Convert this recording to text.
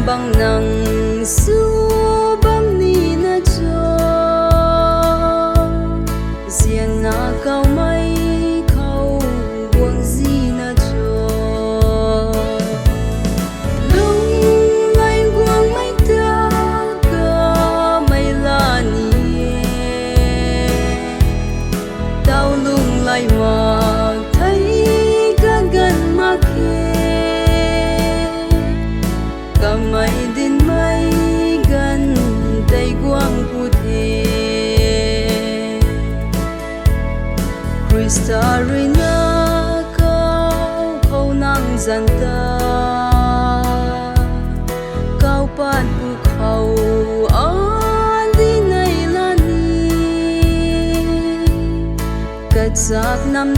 bang nang su bang ni na cho ziang na cao mai khâu buông gì na cho lung lai buông mai ta ca mai la ni tao lung lai mà thấy ca gần mà mai din mai gan tay quang puthi Krista rina cao khâu nang gian ta cao pan pu khâu an đi này là ni cất giặc nằm